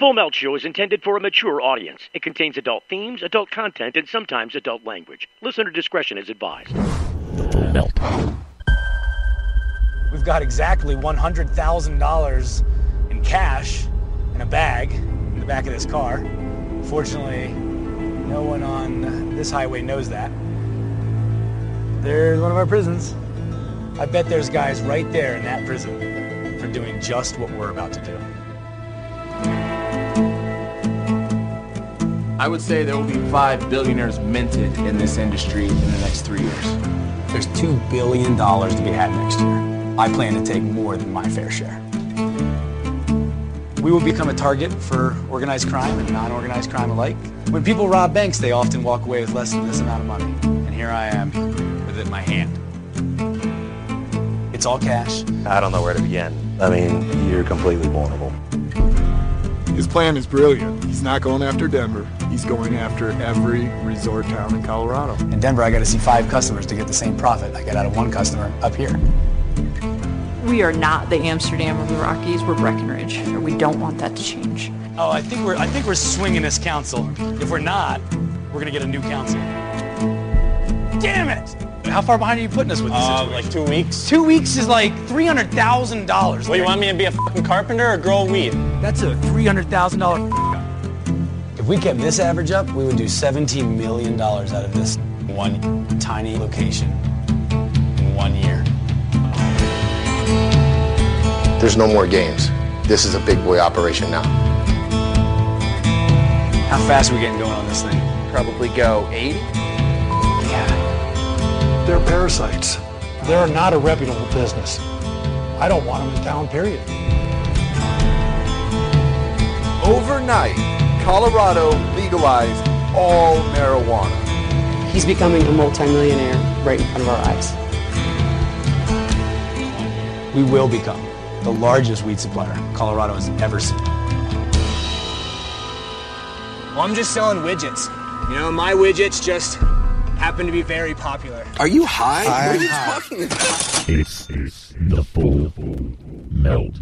Full Melt Show is intended for a mature audience. It contains adult themes, adult content, and sometimes adult language. Listener discretion is advised. The Full Melt. We've got exactly $100,000 in cash in a bag in the back of this car. Fortunately, no one on this highway knows that. There's one of our prisons. I bet there's guys right there in that prison for doing just what we're about to do. I would say there will be 5 billionaires minted in this industry in the next 3 years. There's $2 billion to be had next year. I plan to take more than my fair share. We will become a target for organized crime and non-organized crime alike. When people rob banks, they often walk away with less than this amount of money. And here I am with it in my hand. It's all cash. I don't know where to begin. I mean, you're completely vulnerable. His plan is brilliant. He's not going after Denver. He's going after every resort town in Colorado. In Denver, I got to see 5 customers to get the same profit I get out of 1 customer up here. We are not the Amsterdam of the Rockies. We're Breckenridge, and we don't want that to change. Oh, I think we're swinging this council. If we're not, we're gonna get a new council. Damn it! How far behind are you putting us with this situation? Like 2 weeks. 2 weeks is like $300,000. Well, you want me to be a fucking carpenter or grow weed? That's a $300,000. If we kept this average up, we would do $17 million out of this one tiny location in 1 year. There's no more games. This is a big boy operation now. How fast are we getting going on this thing? Probably go 80. Yeah. They're parasites. They're not a reputable business. I don't want them in town, period. Overnight, Colorado legalized all marijuana. He's becoming a multimillionaire right in front of our eyes. We will become the largest weed supplier Colorado has ever seen. Well, I'm just selling widgets. You know, my widgets just happen to be very popular. Are you high? What are you talking about? It's the Full Melt.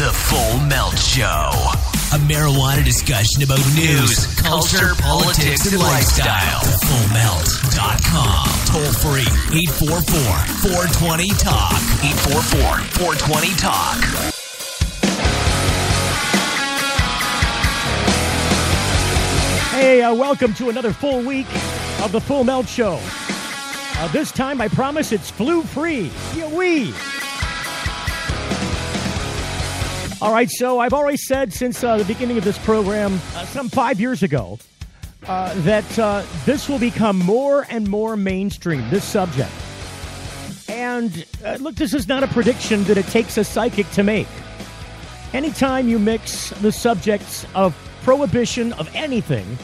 The Full Melt Show. A marijuana discussion about news, culture, politics, and lifestyle. FullMelt.com. Toll free. 844-420-TALK. 844-420-TALK. Hey, welcome to another full week of the Full Melt Show. This time, I promise it's flu-free. Wee! All right, so I've already said since the beginning of this program, some 5 years ago, that this will become more and more mainstream, this subject. And look, this is not a prediction that it takes a psychic to make. Anytime you mix the subjects of prohibition of anything,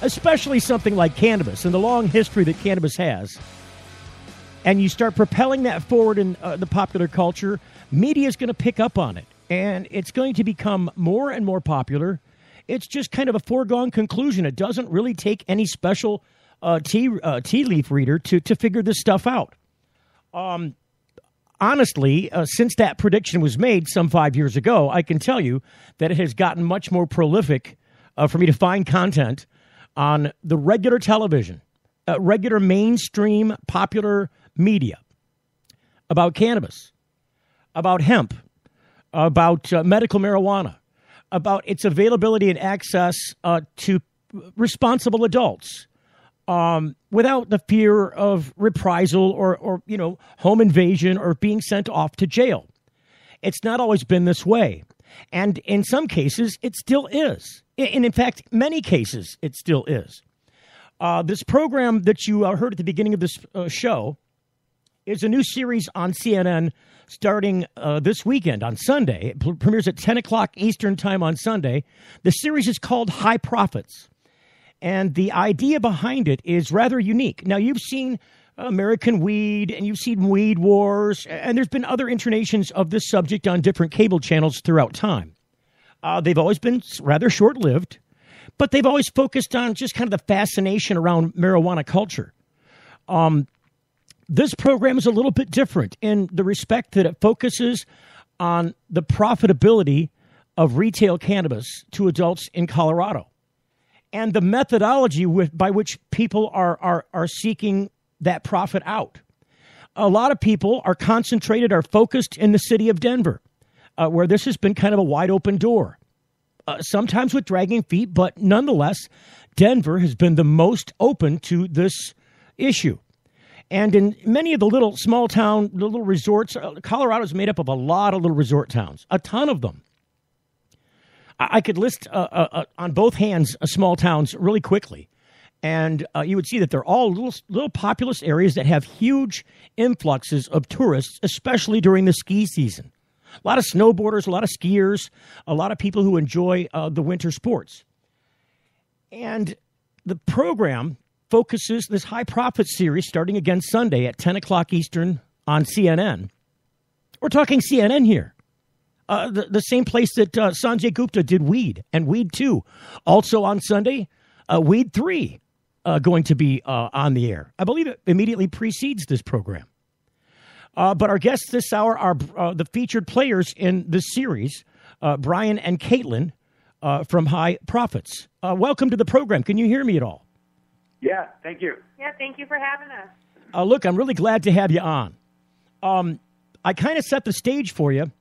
especially something like cannabis and the long history that cannabis has, and you start propelling that forward in the popular culture, media is going to pick up on it. And it's going to become more and more popular. It's just kind of a foregone conclusion. It doesn't really take any special tea leaf reader to figure this stuff out. Honestly, since that prediction was made some 5 years ago, I can tell you that it has gotten much more prolific for me to find content on the regular television, regular mainstream popular media about cannabis, about hemp, about medical marijuana, about its availability and access to responsible adults without the fear of reprisal or home invasion or being sent off to jail. It's not always been this way. And in some cases, it still is. And in fact, many cases, it still is. This program that you heard at the beginning of this show is a new series on CNN starting this weekend on Sunday. It premieres at 10 o'clock Eastern time on Sunday. The series is called High Profits. And the idea behind it is rather unique. Now, you've seen American Weed, and you've seen Weed Wars, and there's been other incarnations of this subject on different cable channels throughout time. They've always been rather short-lived, but they've always focused on just kind of the fascination around marijuana culture. This program is a little bit different in the respect that it focuses on the profitability of retail cannabis to adults in Colorado and the methodology by which people are seeking that profit out. A lot of people are concentrated, are focused in the city of Denver, where this has been kind of a wide open door, sometimes with dragging feet, but nonetheless, Denver has been the most open to this issue. And in many of the little small town, the little resorts, Colorado is made up of a lot of little resort towns, a ton of them. I could list on both hands small towns really quickly, and you would see that they're all little populous areas that have huge influxes of tourists, especially during the ski season. A lot of snowboarders, a lot of skiers, a lot of people who enjoy the winter sports. And the program focuses this high profit series starting again Sunday at 10 o'clock Eastern on CNN. We're talking CNN here. The same place that Sanjay Gupta did Weed and Weed 2. Also on Sunday, Weed 3 going to be on the air. I believe it immediately precedes this program. But our guests this hour are the featured players in this series, Brian and Caitlin from High Profits. Welcome to the program. Can you hear me at all? Yeah, thank you. Yeah, thank you for having us. Look, I'm really glad to have you on. I kind of set the stage for you.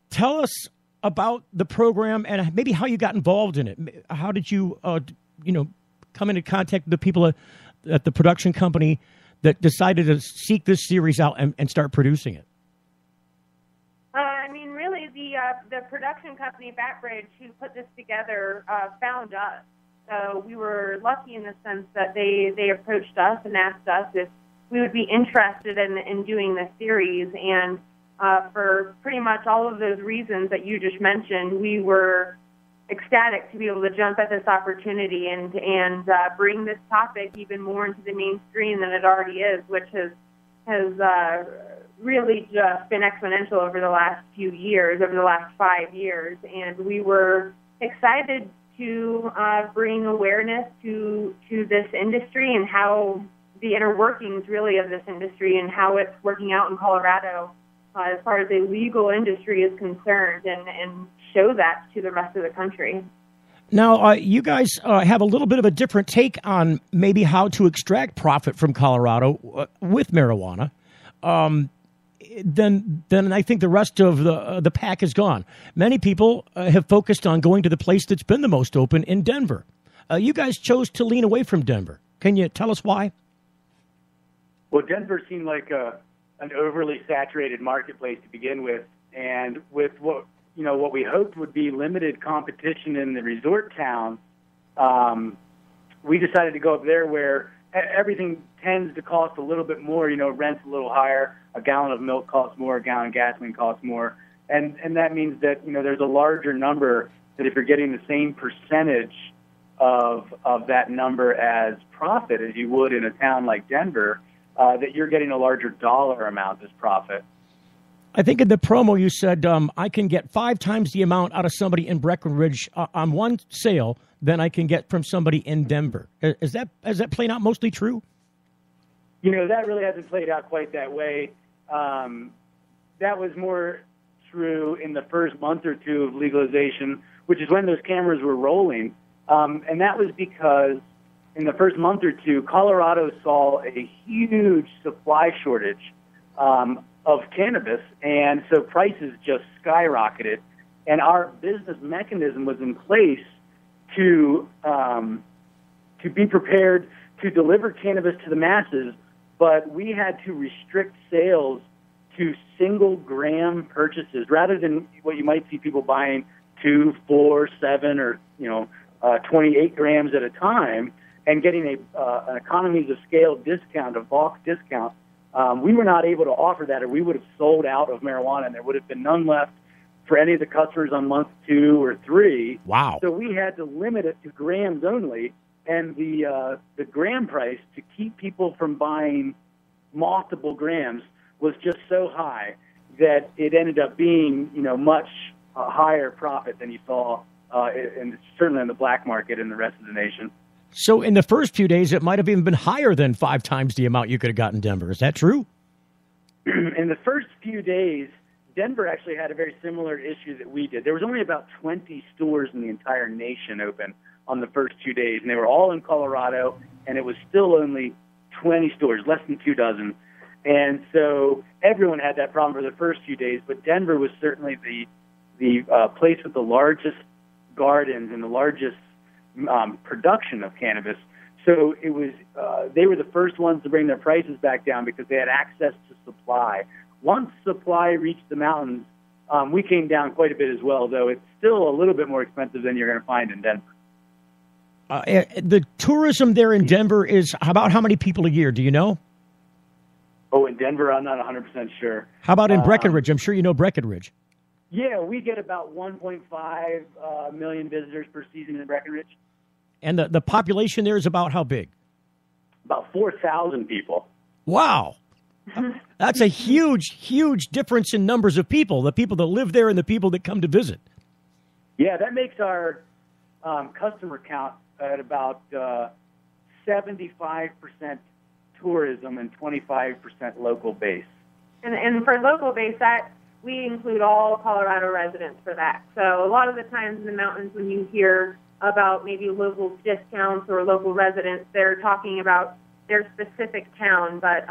Tell us about the program and maybe how you got involved in it. How did you, come into contact with the people at the production company that decided to seek this series out and start producing it? Really, the production company, Breckenridge, who put this together, found us. So we were lucky in the sense that they approached us and asked us if we would be interested in doing this series. And for pretty much all of those reasons that you just mentioned, we were ecstatic to be able to jump at this opportunity and bring this topic even more into the mainstream than it already is, which has really just been exponential over the last few years, over the last 5 years. And we were excited to bring awareness to this industry and how the inner workings really of this industry and how it's working out in Colorado as far as the legal industry is concerned, and show that to the rest of the country. Now, you guys have a little bit of a different take on maybe how to extract profit from Colorado with marijuana than I think the rest of the pack has gone. Many people have focused on going to the place that's been the most open in Denver. You guys chose to lean away from Denver. Can you tell us why? Well, Denver seemed like an overly saturated marketplace to begin with, and with what we hoped would be limited competition in the resort town, we decided to go up there where everything tends to cost a little bit more. Rent's a little higher, a gallon of milk costs more, a gallon of gasoline costs more, and that means that there's a larger number that if you're getting the same percentage of that number as profit as you would in a town like Denver, that you're getting a larger dollar amount as profit. I think in the promo you said I can get 5 times the amount out of somebody in Breckenridge on one sale than I can get from somebody in Denver. Is that playing out mostly true? That really hasn't played out quite that way. That was more true in the first month or two of legalization, which is when those cameras were rolling. And that was because in the first month or two, Colorado saw a huge supply shortage of cannabis, and so prices just skyrocketed. And our business mechanism was in place to be prepared to deliver cannabis to the masses, but we had to restrict sales to single gram purchases rather than what you might see people buying 2, 4, 7, or 28 grams at a time, and getting an economies of scale discount, a bulk discount. We were not able to offer that, or we would have sold out of marijuana, and there would have been none left for any of the customers on month 2 or 3. Wow. So we had to limit it to grams only, and the gram price to keep people from buying multiple grams was just so high that it ended up being, much higher profit than you saw, certainly in the black market in the rest of the nation. So in the first few days, it might have even been higher than 5 times the amount you could have gotten in Denver. Is that true? In the first few days, Denver actually had a very similar issue that we did. There was only about 20 stores in the entire nation open on the first 2 days, and they were all in Colorado, and it was still only 20 stores, less than 2 dozen. And so everyone had that problem for the first few days, but Denver was certainly the place with the largest gardens and the largest production of cannabis. So it was they were the first ones to bring their prices back down because they had access to supply. Once supply reached the mountains, we came down quite a bit as well, though it's still a little bit more expensive than you're going to find in Denver. The tourism there in Denver is about how many people a year? Do you know? Oh, in Denver, I'm not 100% sure. How about in Breckenridge? I'm sure you know Breckenridge. Yeah, we get about 1.5 million visitors per season in Breckenridge. And the population there is about how big? About 4,000 people. Wow. That's a huge, huge difference in numbers of people, the people that live there and the people that come to visit. Yeah, that makes our customer count at about 75% tourism and 25% local base. And for local base, that we include all Colorado residents for that. So a lot of the times in the mountains when you hear about maybe local discounts or local residents, they're talking about their specific town. But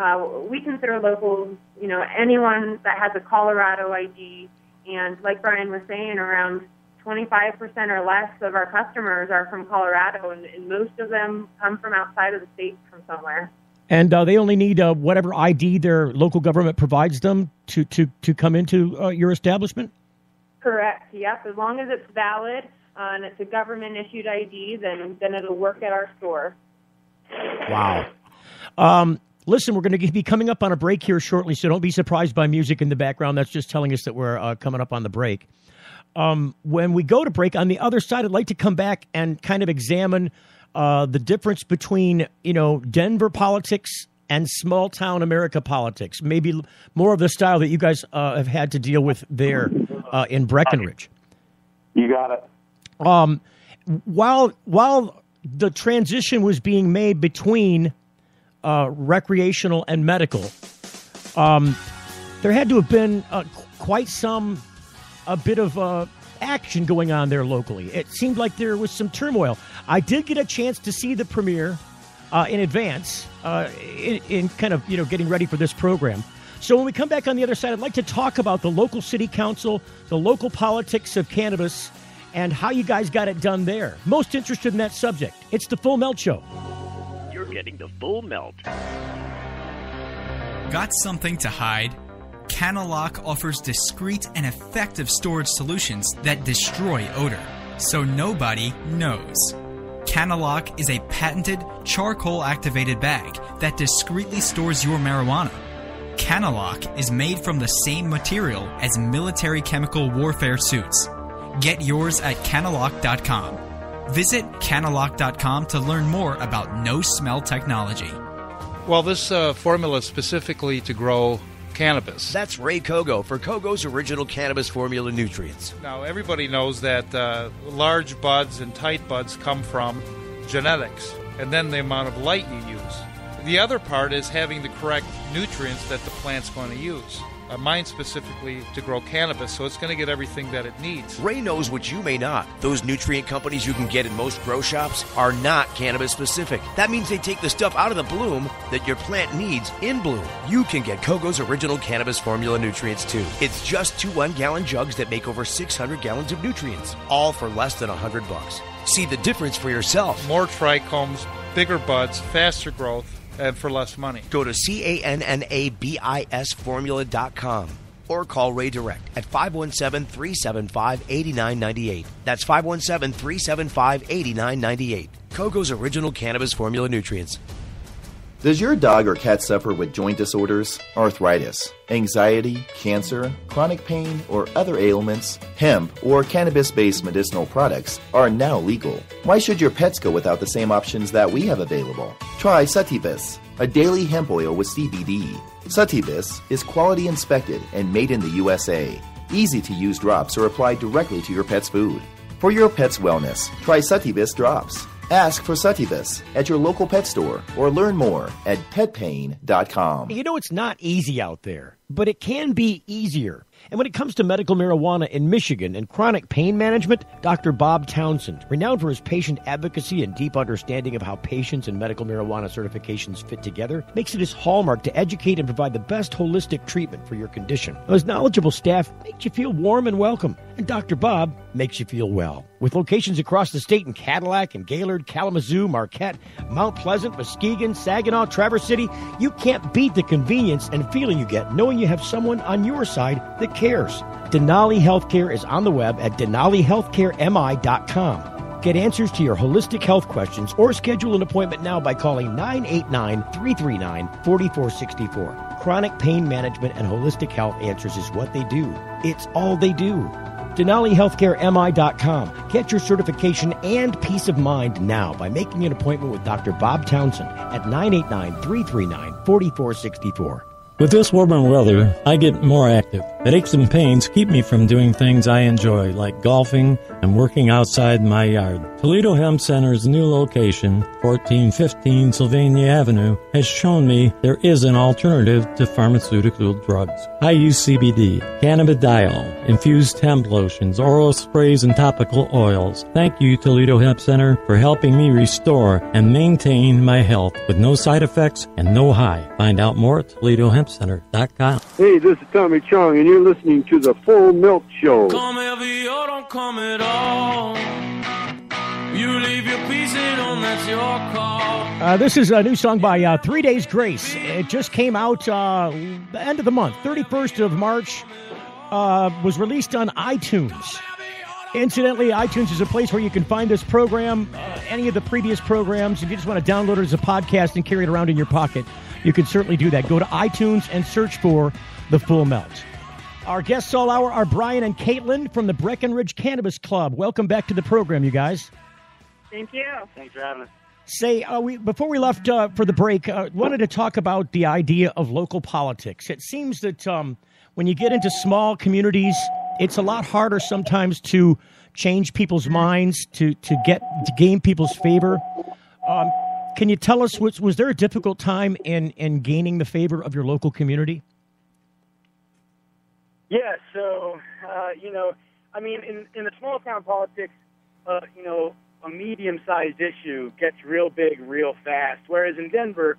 we consider locals, anyone that has a Colorado ID. And like Brian was saying, around 25% or less of our customers are from Colorado, and most of them come from outside of the state from somewhere. And they only need whatever ID their local government provides them to come into your establishment? Correct, yep. As long as it's valid and it's a government-issued ID, then it'll work at our store. Wow. Listen, we're going to be coming up on a break here shortly, so don't be surprised by music in the background. That's just telling us that we're coming up on the break. When we go to break, on the other side, I'd like to come back and kind of examine the difference between, Denver politics and small-town America politics, maybe more of the style that you guys have had to deal with there in Breckenridge. You got it. While the transition was being made between recreational and medical, there had to have been quite a bit of action going on there locally. It seemed like there was some turmoil. I did get a chance to see the premiere in advance in kind of, getting ready for this program. So when we come back on the other side, I'd like to talk about the local city council, the local politics of cannabis, and how you guys got it done there. Most interested in that subject. It's the Full Melt Show. You're getting the Full Melt. Got something to hide? Canalock offers discreet and effective storage solutions that destroy odor, so nobody knows. Canalock is a patented charcoal-activated bag that discreetly stores your marijuana. Canalock is made from the same material as military chemical warfare suits. Get yours at canalock.com. Visit canalock.com to learn more about no-smell technology. Well, this formula is specifically to grow cannabis. That's Ray Kogo for Kogo's Original Cannabis Formula Nutrients. Now, everybody knows that large buds and tight buds come from genetics, and then the amount of light you use. The other part is having the correct nutrients that the plant's going to use. Mine specifically to grow cannabis, so it's going to get everything that it needs. Ray knows what you may not. Those nutrient companies you can get in most grow shops are not cannabis specific. That means they take the stuff out of the bloom that your plant needs in bloom. You can get Kogo's Original Cannabis Formula Nutrients too. It's just 2 1-gallon jugs that make over 600 gallons of nutrients, all for less than $100. See the difference for yourself. More trichomes, bigger buds, faster growth, and for less money. Go to CANNABISformula.com or call Ray direct at 517-375-8998. That's 517-375-8998. Kogo's Original Cannabis Formula Nutrients. Does your dog or cat suffer with joint disorders, arthritis, anxiety, cancer, chronic pain, or other ailments? Hemp or cannabis-based medicinal products are now legal. Why should your pets go without the same options that we have available? Try Sativus, a daily hemp oil with CBD. Sativus is quality inspected and made in the USA. Easy-to-use drops are applied directly to your pet's food. For your pet's wellness, try Sativus drops. Ask for Sativus at your local pet store or learn more at petpain.com. It's not easy out there, but it can be easier. And when it comes to medical marijuana in Michigan and chronic pain management, Dr. Bob Townsend, renowned for his patient advocacy and deep understanding of how patients and medical marijuana certifications fit together, makes it his hallmark to educate and provide the best holistic treatment for your condition. His knowledgeable staff makes you feel warm and welcome, and Dr. Bob makes you feel well. With locations across the state in Cadillac and Gaylord, Kalamazoo, Marquette, Mount Pleasant, Muskegon, Saginaw, Traverse City, you can't beat the convenience and feeling you get knowing you have someone on your side that cares. Denali Healthcare is on the web at denalihealthcaremi.com. Get answers to your holistic health questions or schedule an appointment now by calling 989-339-4464. Chronic pain management and holistic health answers is what they do. It's all they do. DenaliHealthcareMI.com. Get your certification and peace of mind now by making an appointment with Dr. Bob Townsend at 989-339-4464. With this warmer weather, I get more active. The aches and pains keep me from doing things I enjoy, like golfing and working outside my yard. Toledo Hemp Center's new location, 1415 Sylvania Avenue, has shown me there is an alternative to pharmaceutical drugs. I use CBD, cannabidiol, infused hemp lotions, oral sprays, and topical oils. Thank you, Toledo Hemp Center, for helping me restore and maintain my health with no side effects and no high. Find out more at ToledoHempCenter.com. Hey, this is Tommy Chong, and you're listening to The Full Milk Show. Come heavy or don't come at all. You leave your piece on, that's your call. This is a new song by 3 Days Grace. It just came out the end of the month, 31st of March. Was released on iTunes. Incidentally, iTunes is a place where you can find this program, any of the previous programs. If you just want to download it as a podcast and carry it around in your pocket, you can certainly do that. Go to iTunes and search for The Full Melt. Our guests all hour are Brian and Caitlin from the Breckenridge Cannabis Club. Welcome back to the program, you guys. Thank you. Thanks for having us. Say, before we left for the break, wanted to talk about the idea of local politics. It seems that when you get into small communities, it's a lot harder sometimes to change people's minds, to gain people's favor. Can you tell us, was there a difficult time in gaining the favor of your local community? Yeah, so, in the small town politics, a medium-sized issue gets real big real fast, whereas in Denver,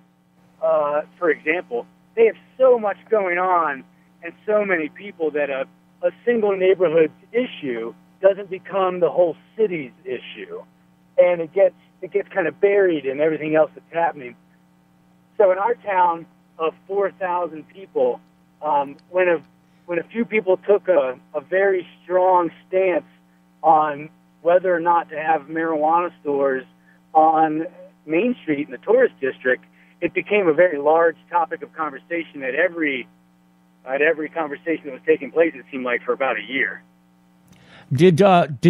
for example, they have so much going on and so many people that a single neighborhood's issue doesn't become the whole city's issue, and it gets kind of buried in everything else that's happening. So in our town of 4,000 people, when a few people took a very strong stance on whether or not to have marijuana stores on Main Street in the tourist district, it became a very large topic of conversation at every conversation that was taking place, it seemed like, for about a year. Did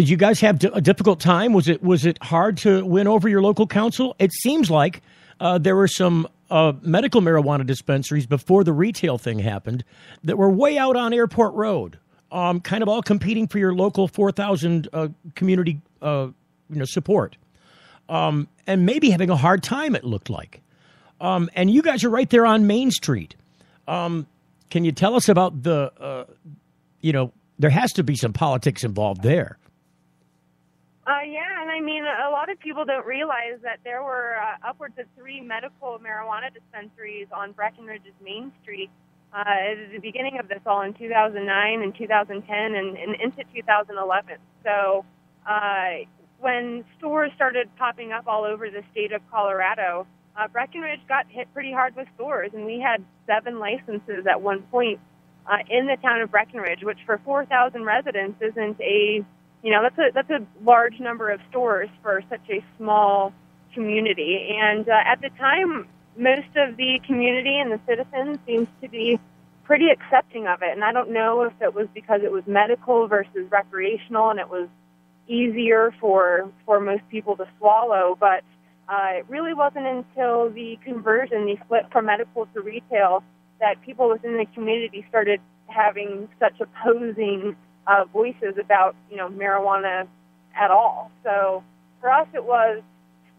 you guys have a difficult time? Was it hard to win over your local council? It seems like there were some medical marijuana dispensaries before the retail thing happened that were way out on Airport Road, kind of all competing for your local 4,000 community support, and maybe having a hard time, it looked like. And you guys are right there on Main Street. Can you tell us about the, there has to be some politics involved there. Yeah, and a lot of people don't realize that there were upwards of 3 medical marijuana dispensaries on Breckenridge's Main Street at the beginning of this all in 2009 and 2010 and into 2011. So when stores started popping up all over the state of Colorado, Breckenridge got hit pretty hard with stores, and we had 7 licenses at one point in the town of Breckenridge, which for 4,000 residents isn't that's a large number of stores for such a small community. And at the time, most of the community and the citizens seemed to be pretty accepting of it. And I don't know if it was because it was medical versus recreational, and it was easier for most people to swallow, but it really wasn't until the conversion, the flip from medical to retail, that people within the community started having such opposing voices about, marijuana at all. So for us, it was,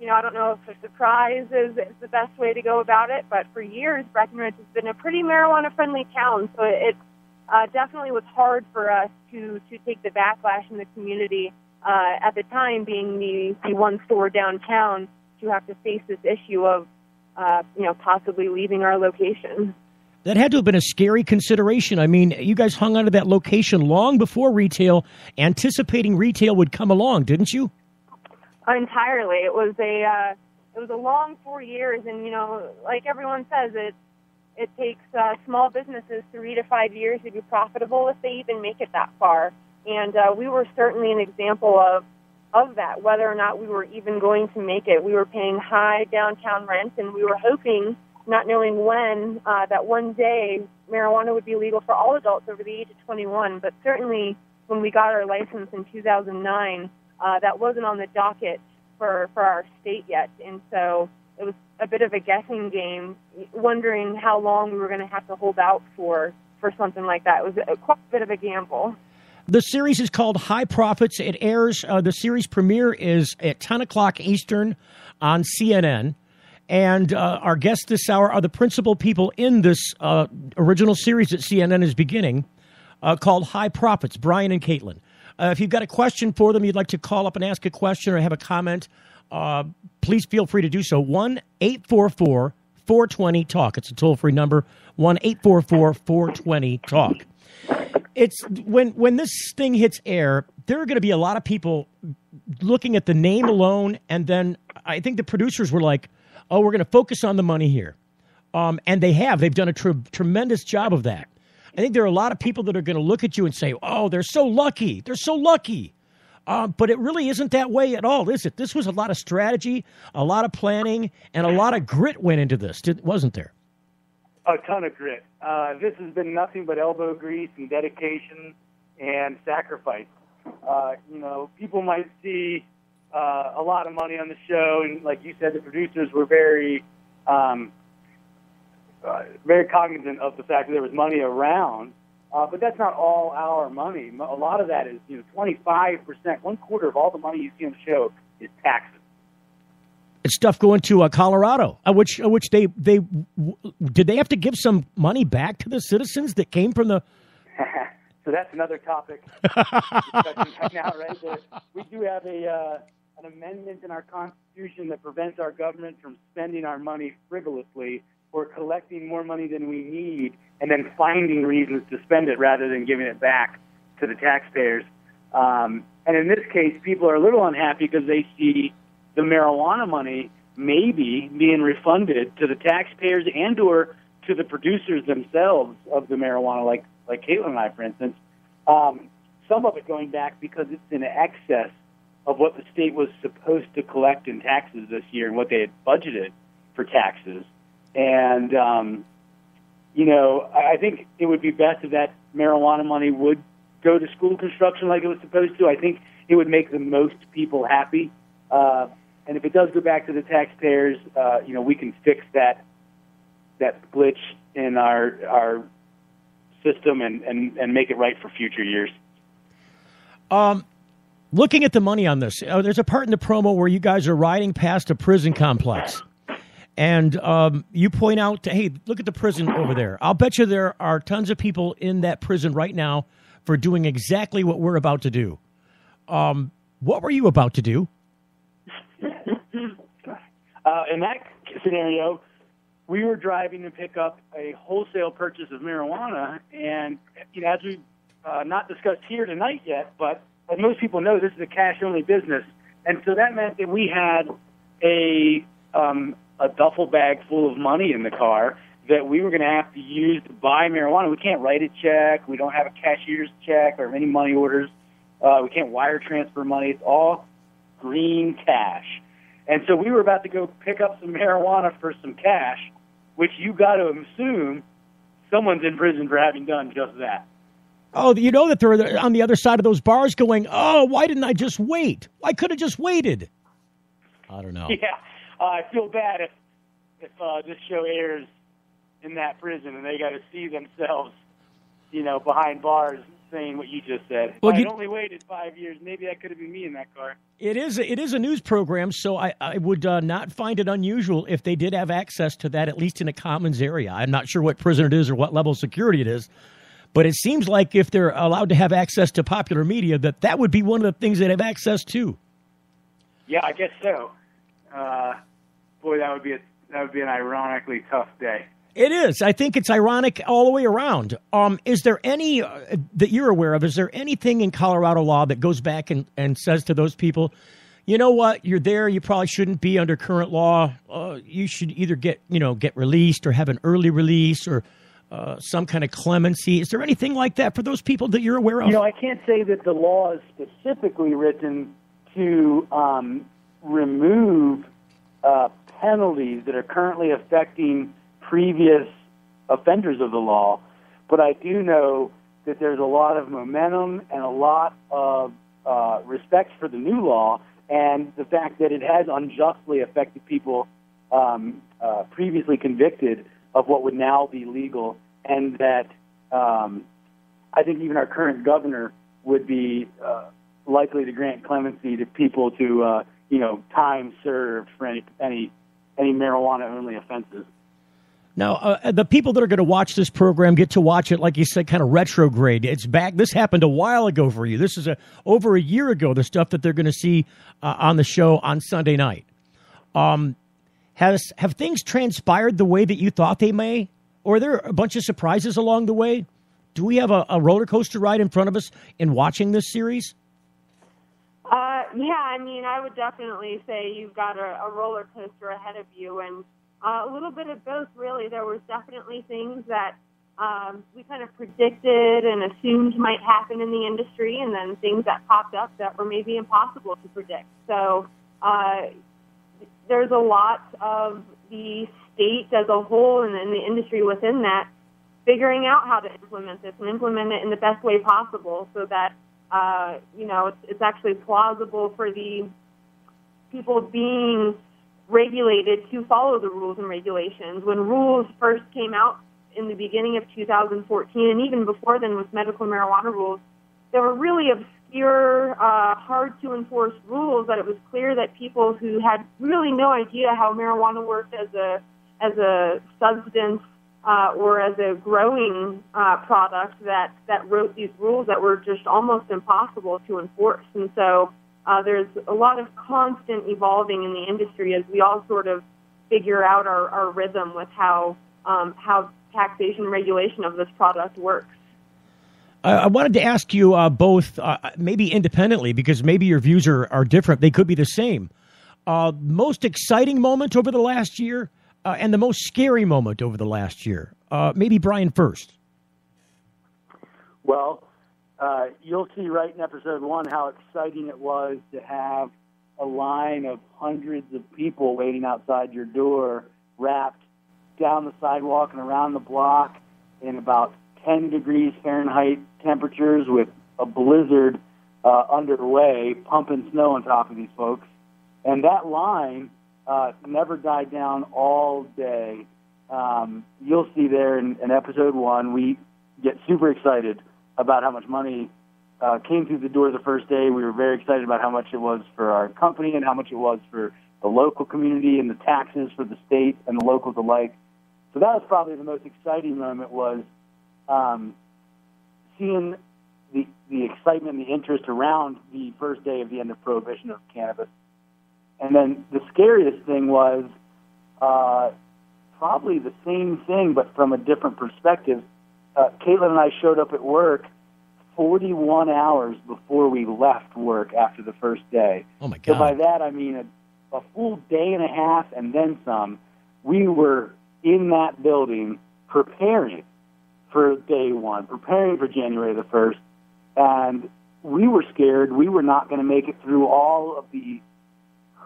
I don't know if a surprise is the best way to go about it, but for years, Breckenridge has been a pretty marijuana-friendly town, so it definitely was hard for us to take the backlash in the community. At the time, being the one store downtown, to have to face this issue of possibly leaving our location. That had to have been a scary consideration. I mean, you guys hung on to that location long before retail, anticipating retail would come along, didn't you? Entirely. It was a long 4 years, and like everyone says, it takes small businesses 3 to 5 years to be profitable if they even make it that far. And we were certainly an example of that. Whether or not we were even going to make it, we were paying high downtown rent, and we were hoping, not knowing when, that one day marijuana would be legal for all adults over the age of 21. But certainly when we got our license in 2009, that wasn't on the docket for our state yet. And so it was a bit of a guessing game, wondering how long we were going to have to hold out for something like that. It was quite a bit of a gamble. The series is called High Profits. It airs, the series premiere is at 10 o'clock Eastern on CNN. And our guests this hour are the principal people in this original series that CNN is beginning called High Profits, Brian and Caitlin. If you've got a question for them, you'd like to call up and ask a question or have a comment, please feel free to do so. 1-844-420-TALK. It's a toll-free number, 1-844-420-TALK. It's when this thing hits air, there are going to be a lot of people looking at the name alone, and then I think the producers were like, oh, we're going to focus on the money here. And they've done a tremendous job of that. I think there are a lot of people that are going to look at you and say, oh, they're so lucky. They're so lucky. But it really isn't that way at all, is it? This was a lot of strategy, a lot of planning, and a lot of grit went into this, wasn't there? A ton of grit. This has been nothing but elbow grease and dedication and sacrifice. People might see a lot of money on the show, and like you said, the producers were very cognizant of the fact that there was money around, but that's not all our money. A lot of that is 25%, 1/4 of all the money you see on the show is taxes. It's stuff going to Colorado, which they did they have to give some money back to the citizens that came from the. So that's another topic right now, right? We do have an amendment in our Constitution that prevents our government from spending our money frivolously or collecting more money than we need and then finding reasons to spend it rather than giving it back to the taxpayers. And in this case, people are a little unhappy because they see the marijuana money maybe being refunded to the taxpayers and or to the producers themselves of the marijuana, like Caitlin and I, for instance. Some of it going back because it's in excess of what the state was supposed to collect in taxes this year and what they had budgeted for taxes. And, I think it would be best if that marijuana money would go to school construction like it was supposed to. I think it would make the most people happy. And if it does go back to the taxpayers, we can fix that glitch in our system and make it right for future years. Looking at the money on this, there's a part in the promo where you guys are riding past a prison complex. And you point out, hey, look at the prison over there. I'll bet you there are tons of people in that prison right now for doing exactly what we're about to do. What were you about to do? In that scenario, we were driving to pick up a wholesale purchase of marijuana, and as we've not discussed here tonight yet, but as most people know, this is a cash-only business, and so that meant that we had a duffel bag full of money in the car that we were going to have to use to buy marijuana. We can't write a check. We don't have a cashier's check or any money orders. We can't wire transfer money. It's all green cash. And so we were about to go pick up some marijuana for some cash, which you got to assume someone's in prison for having done just that. Oh, you know that they're on the other side of those bars going, oh, why didn't I just wait? I could have just waited. I don't know. Yeah, I feel bad if this show airs in that prison and they got to see themselves, behind bars saying what you just said. Well, I'd only waited 5 years. Maybe that could have been me in that car. It is a news program, so I would not find it unusual if they did have access to that, at least in a commons area. I'm not sure what prison it is or what level of security it is, But it seems like if they're allowed to have access to popular media, that would be one of the things they'd have access to. Yeah, I guess so. Boy, that would be an ironically tough day. It is. I think it's ironic all the way around. Is there any that you're aware of? Is there anything in Colorado law that goes back and says to those people, you know what, you're there, you probably shouldn't be under current law. You should either get released or have an early release or some kind of clemency. Is there anything like that for those people that you're aware of? I can't say that the law is specifically written to remove penalties that are currently affecting previous offenders of the law, but I do know that there's a lot of momentum and a lot of respect for the new law and the fact that it has unjustly affected people previously convicted of what would now be legal, and that I think even our current governor would be likely to grant clemency to people to time served for any marijuana-only offenses. Now, the people that are going to watch this program get to watch it, like you said, kind of retrograde. It's back. This happened a while ago for you. This is over a year ago, the stuff that they're going to see on the show on Sunday night. Have things transpired the way that you thought they may? Or are there a bunch of surprises along the way? Do we have a roller coaster ride in front of us in watching this series? Yeah, I mean, I would definitely say you've got a roller coaster ahead of you, and a little bit of both, really. There was definitely things that we kind of predicted and assumed might happen in the industry, and then things that popped up that were maybe impossible to predict. So there's a lot of the state as a whole and then the industry within that figuring out how to implement this and implement it in the best way possible so that, it's actually plausible for the people being regulated to follow the rules and regulations. When rules first came out in the beginning of 2014, and even before then with medical marijuana rules, there were really obscure, hard-to-enforce rules that it was clear that people who had really no idea how marijuana worked as a substance or as a growing product that wrote these rules that were just almost impossible to enforce. And so there's a lot of constant evolving in the industry as we all sort of figure out our rhythm with how taxation and regulation of this product works. I wanted to ask you both, maybe independently, because maybe your views are different. They could be the same. Most exciting moment over the last year and the most scary moment over the last year. Maybe Brian first. Well, you'll see right in episode 1 how exciting it was to have a line of hundreds of people waiting outside your door, wrapped down the sidewalk and around the block in about 10 degrees Fahrenheit temperatures with a blizzard underway, pumping snow on top of these folks. And that line never died down all day. You'll see there in episode 1, we get super excited about how much money came through the door the first day. We were very excited about how much it was for our company and how much it was for the local community and the taxes for the state and the locals alike. So that was probably the most exciting moment, was seeing the excitement and the interest around the first day of the end of prohibition of cannabis. And then the scariest thing was probably the same thing, but from a different perspective. Caitlin and I showed up at work 41 hours before we left work after the first day. Oh, my God. So by that, I mean a full day and a half and then some. We were in that building preparing for day 1, preparing for January the 1st, and we were scared we were not going to make it through all of the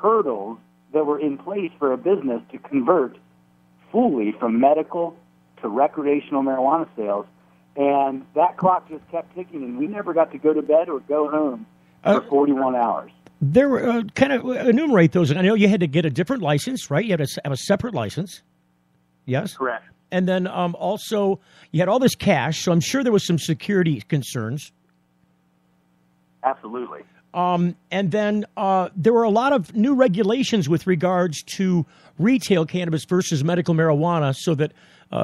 hurdles that were in place for a business to convert fully from medical to recreational marijuana sales. And that clock just kept ticking, and we never got to go to bed or go home for 41 hours. There were kind of enumerate those. I know you had to get a different license, right? You had to have a separate license. Yes? Correct. And then also you had all this cash, so I'm sure there was some security concerns. Absolutely. And then there were a lot of new regulations with regards to retail cannabis versus medical marijuana so that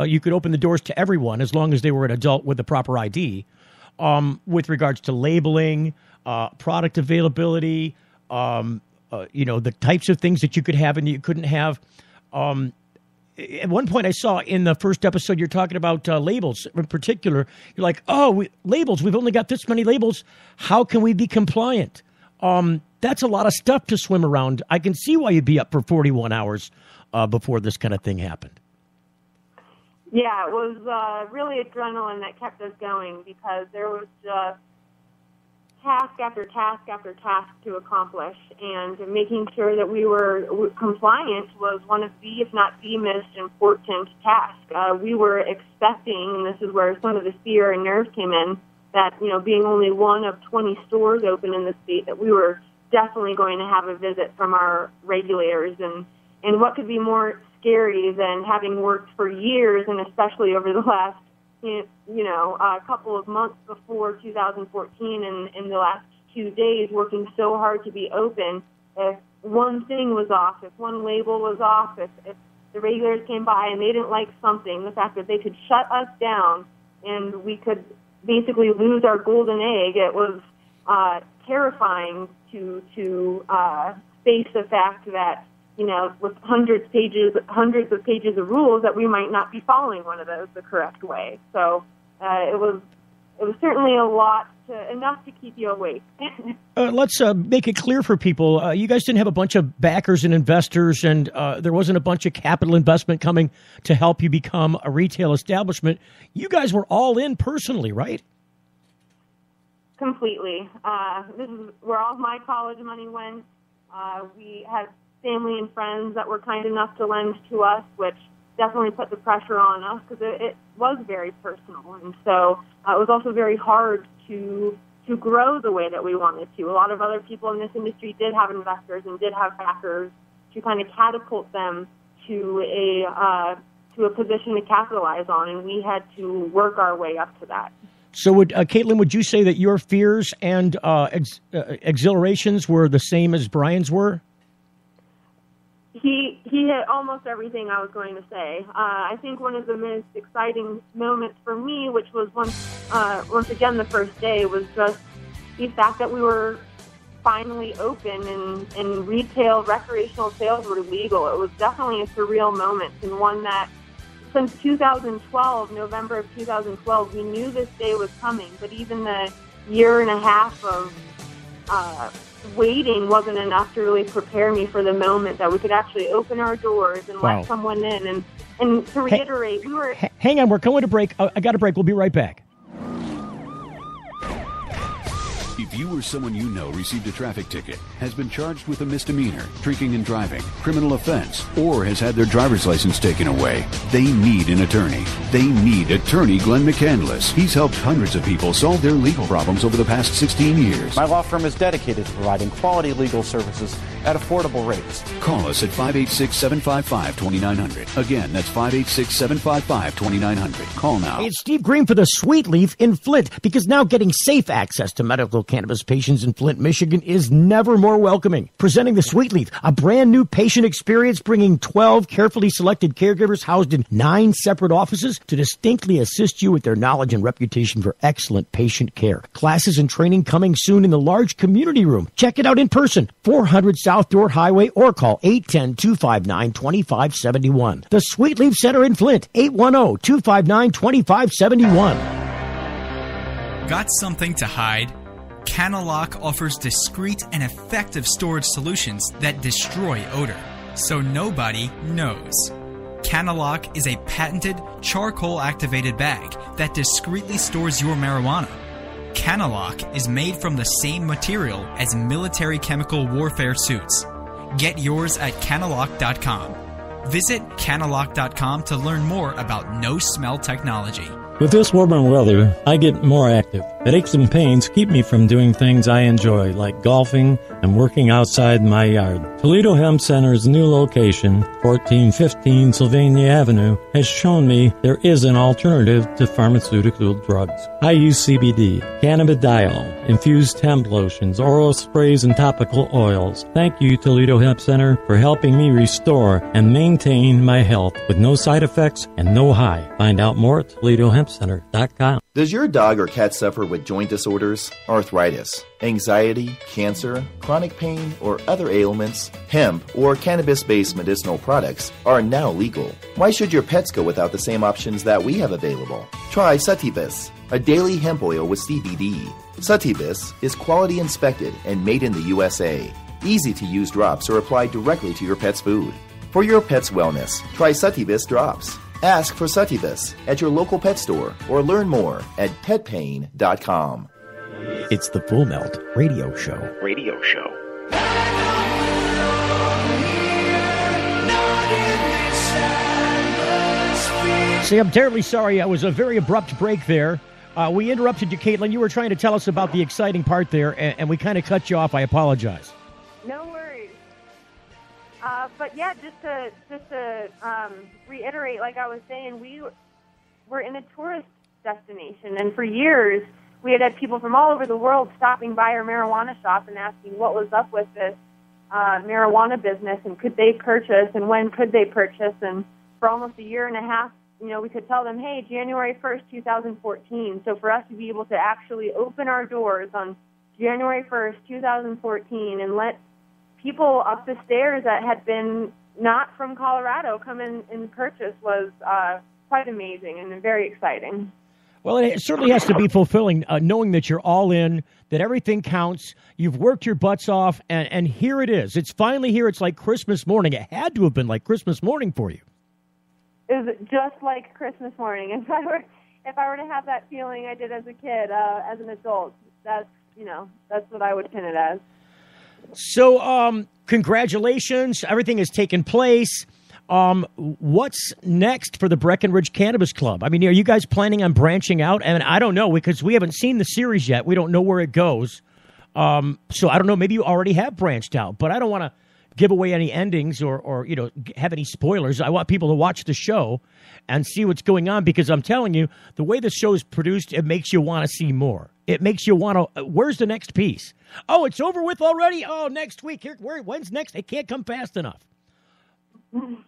you could open the doors to everyone as long as they were an adult with the proper ID, with regards to labeling, product availability, the types of things that you could have and you couldn't have. At one point I saw in the first episode you're talking about labels in particular. You're like, labels, we've only got this many labels. How can we be compliant? That's a lot of stuff to swim around. I can see why you'd be up for 41 hours before this kind of thing happened. Yeah, it was really adrenaline that kept us going because there was just task after task after task to accomplish, and making sure that we were compliant was one of the, if not the most important task. We were expecting, and this is where some of the fear and nerve came in, that, being only one of 20 stores open in the state, that we were definitely going to have a visit from our regulators. And what could be more scary than having worked for years, and especially over the last a couple of months before 2014 and in the last 2 days working so hard to be open. If one thing was off, if one label was off, if the regulators came by and they didn't like something, the fact that they could shut us down and we could basically lose our golden egg, it was terrifying to face the fact that, with hundreds of pages of rules, that we might not be following one of those the correct way. So it was certainly a lot, enough to keep you awake. Let's make it clear for people. You guys didn't have a bunch of backers and investors, and there wasn't a bunch of capital investment coming to help you become a retail establishment. You guys were all in personally, right? Completely. This is where all my college money went. We had family and friends that were kind enough to lend to us, which definitely put the pressure on us because it was very personal. And so it was also very hard to grow the way that we wanted to. A lot of other people in this industry did have investors and did have backers to kind of catapult them to a position to capitalize on, and we had to work our way up to that. So, Caitlin, would you say that your fears and exhilarations were the same as Brian's were? He hit almost everything I was going to say. I think one of the most exciting moments for me, which was once again the first day, was just the fact that we were finally open and retail recreational sales were legal. It was definitely a surreal moment, and one that since 2012, November of 2012, we knew this day was coming, but even the year and a half of waiting wasn't enough to really prepare me for the moment that we could actually open our doors and let someone in. And to reiterate, we were... Hang on, we're going to break. I got a break. We'll be right back. If you or someone you know received a traffic ticket, has been charged with a misdemeanor, drinking and driving, criminal offense, or has had their driver's license taken away, they need an attorney. They need attorney Glenn McCandless. He's helped hundreds of people solve their legal problems over the past 16 years. My law firm is dedicated to providing quality legal services at affordable rates. Call us at 586-755-2900. Again, that's 586-755-2900. Call now. It's Steve Green for the Sweet Leaf in Flint, because now getting safe access to medical cannabis patients in Flint, Michigan is never more welcoming. Presenting the Sweet Leaf, a brand new patient experience, bringing 12 carefully selected caregivers housed in 9 separate offices to distinctly assist you with their knowledge and reputation for excellent patient care. Classes and training coming soon in the large community room. Check it out in person, 400 South Dorr Highway, or call 810-259-2571. The Sweet Leaf Center in Flint, 810-259-2571. Got something to hide? Canalock offers discreet and effective storage solutions that destroy odor, so nobody knows. Canalock is a patented charcoal-activated bag that discreetly stores your marijuana. Canalock is made from the same material as military chemical warfare suits. Get yours at canalock.com. Visit canalock.com to learn more about no-smell technology. With this warmer weather, I get more active. but aches and pains keep me from doing things I enjoy, like golfing and working outside my yard. Toledo Hemp Center's new location, 1415 Sylvania Avenue, has shown me there is an alternative to pharmaceutical drugs. I use CBD, cannabidiol, infused hemp lotions, oral sprays, and topical oils. Thank you, Toledo Hemp Center, for helping me restore and maintain my health with no side effects and no high. Find out more at ToledoHempCenter.com. Does your dog or cat suffer with joint disorders, arthritis, anxiety, cancer, chronic pain, or other ailments? Hemp or cannabis-based medicinal products are now legal. Why should your pets go without the same options that we have available? Try Sativus, a daily hemp oil with CBD. Sativus is quality inspected and made in the USA. Easy-to-use drops are applied directly to your pet's food. For your pet's wellness, try Sativus drops. Ask for Sativus at your local pet store or learn more at petpain.com. It's the Full Melt Radio Show. Radio show. See, I'm terribly sorry. It was a very abrupt break there. We interrupted you, Caitlin. You were trying to tell us about the exciting part there, and we kind of cut you off. I apologize. No worries. But yeah, just to reiterate, like I was saying, we're in a tourist destination, and for years we had people from all over the world stopping by our marijuana shop and asking what was up with this marijuana business, and could they purchase, and when could they purchase. And for almost a year and a half, we could tell them, hey, January 1st, 2014. So for us to be able to actually open our doors on January 1st, 2014, and let people up the stairs that had been not from Colorado come in and purchase was quite amazing and very exciting. Well, it certainly has to be fulfilling, knowing that you're all in, that everything counts, you've worked your butts off, and here it is. It's finally here. It's like Christmas morning. It had to have been like Christmas morning for you. It was just like Christmas morning. If I were to have that feeling I did as a kid, as an adult, that's what I would pin it as. So, congratulations. Everything has taken place. What's next for the Breckenridge Cannabis Club? I mean, are you guys planning on branching out? And I don't know, because we haven't seen the series yet. We don't know where it goes. So I don't know. Maybe you already have branched out, but I don't want to give away any endings or have any spoilers. I want people to watch the show and see what's going on, because I'm telling you, the way the show is produced, it makes you want to see more. It makes you want to, where's the next piece? Oh, it's over with already? Oh, next week. When's next? It can't come fast enough.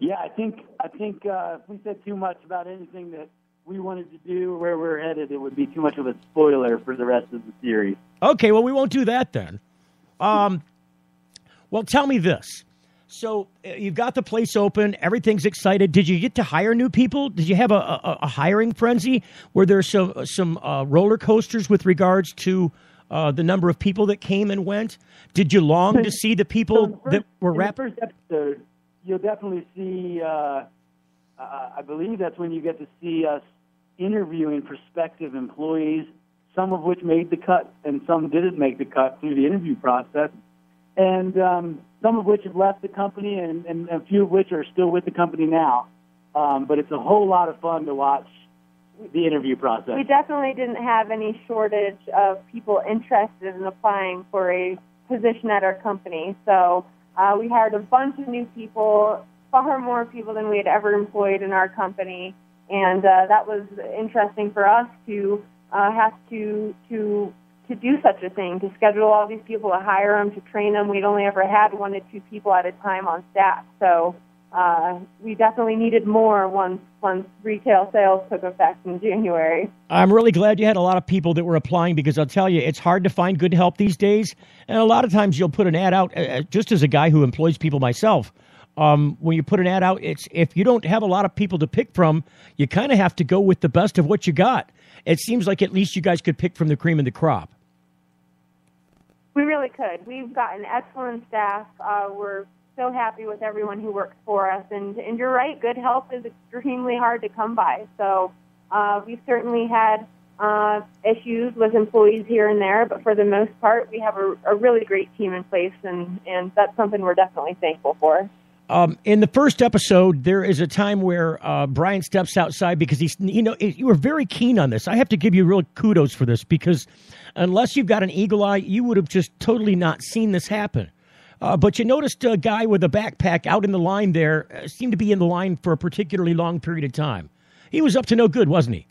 Yeah, I think if we said too much about anything that we wanted to do, where we're headed, it would be too much of a spoiler for the rest of the series. Okay, well, we won't do that then. Well, tell me this. So you've got the place open. Everything's excited. Did you get to hire new people? Did you have a hiring frenzy? Were there some roller coasters with regards to the number of people that came and went? Did you long to see the people that were rappers? In the first episode, you'll definitely see, I believe that's when you get to see us interviewing prospective employees, some of which made the cut and some didn't make the cut through the interview process. And some of which have left the company, and a few of which are still with the company now. But it's a whole lot of fun to watch the interview process. We definitely didn't have any shortage of people interested in applying for a position at our company. So we hired a bunch of new people, far more people than we had ever employed in our company. And that was interesting for us to have to do such a thing, to schedule all these people, to hire them, to train them. We'd only ever had 1 to 2 people at a time on staff. So we definitely needed more once retail sales took effect in January. I'm really glad you had a lot of people that were applying, because I'll tell you, it's hard to find good help these days. And a lot of times you'll put an ad out, just as a guy who employs people myself, when you put an ad out, it's if you don't have a lot of people to pick from, you kind of have to go with the best of what you got. It seems like at least you guys could pick from the cream of the crop. We really could. We've got an excellent staff. We're so happy with everyone who works for us. And you're right, good help is extremely hard to come by. So we've certainly had issues with employees here and there, but for the most part, we have a really great team in place, and that's something we're definitely thankful for. In the first episode, there is a time where Brian steps outside because you were very keen on this. I have to give you real kudos for this because unless you've got an eagle eye, you would have just totally not seen this happen. But you noticed a guy with a backpack out in the line there seemed to be in the line for a particularly long period of time. He was up to no good, wasn't he?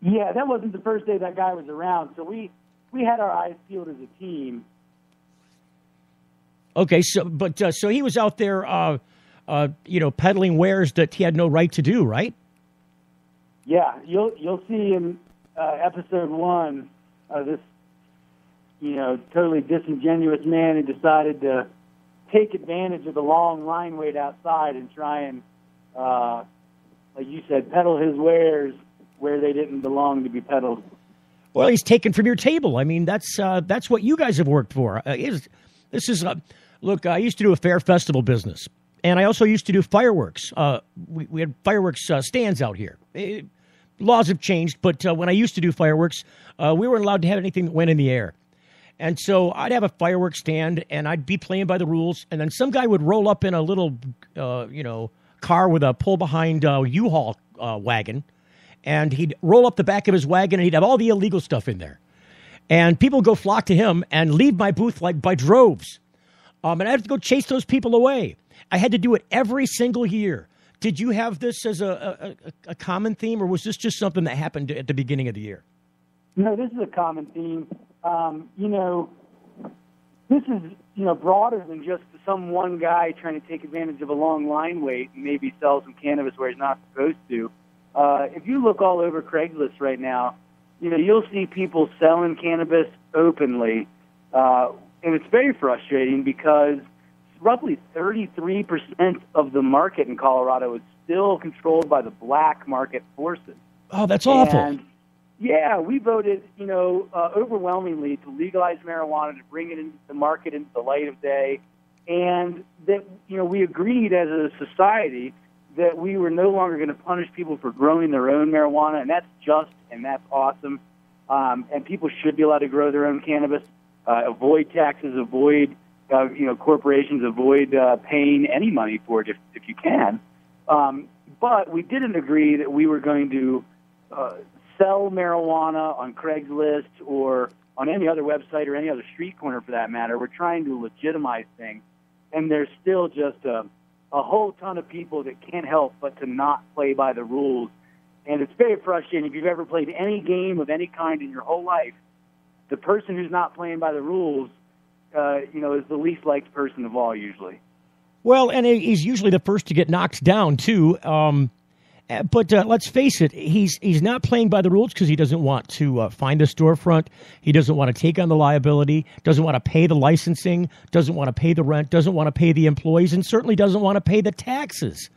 Yeah, that wasn't the first day that guy was around. So we had our eyes peeled as a team. Okay, so he was out there, peddling wares that he had no right to do, right? Yeah, you'll see in episode 1 this, totally disingenuous man who decided to take advantage of the long line wait outside and try and, like you said, peddle his wares where they didn't belong to be peddled. Well, he's taken from your table. I mean, that's what you guys have worked for. Look, I used to do a fair festival business, and I also used to do fireworks. We had fireworks stands out here. Laws have changed, but when I used to do fireworks, we weren't allowed to have anything that went in the air. And so I'd have a fireworks stand, and I'd be playing by the rules, and then some guy would roll up in a little, car with a pull-behind U-Haul wagon, and he'd roll up the back of his wagon, and he'd have all the illegal stuff in there. And people would go flock to him and leave my booth like by droves. And I had to go chase those people away. I had to do it every single year. Did you have this as a common theme, or was this just something that happened at the beginning of the year? No, this is a common theme. This is, broader than just some one guy trying to take advantage of a long line wait and maybe sell some cannabis where he's not supposed to. If you look all over Craigslist right now, you'll see people selling cannabis openly. And it's very frustrating because roughly 33% of the market in Colorado is still controlled by the black market forces. Oh, that's awful. And, yeah, we voted, overwhelmingly to legalize marijuana, to bring it into the market, into the light of day. And that, we agreed as a society that we were no longer going to punish people for growing their own marijuana, and that's just and that's awesome. And people should be allowed to grow their own cannabis. Avoid taxes, avoid, corporations, avoid paying any money for it if you can. But we didn't agree that we were going to sell marijuana on Craigslist or on any other website or any other street corner for that matter. We're trying to legitimize things, and there's still just a whole ton of people that can't help but to not play by the rules. And it's very frustrating. If you've ever played any game of any kind in your whole life, the person who's not playing by the rules, is the least liked person of all usually. Well, and he's usually the first to get knocked down, too. But let's face it, he's not playing by the rules because he doesn't want to find the storefront. He doesn't want to take on the liability, doesn't want to pay the licensing, doesn't want to pay the rent, doesn't want to pay the employees, and certainly doesn't want to pay the taxes.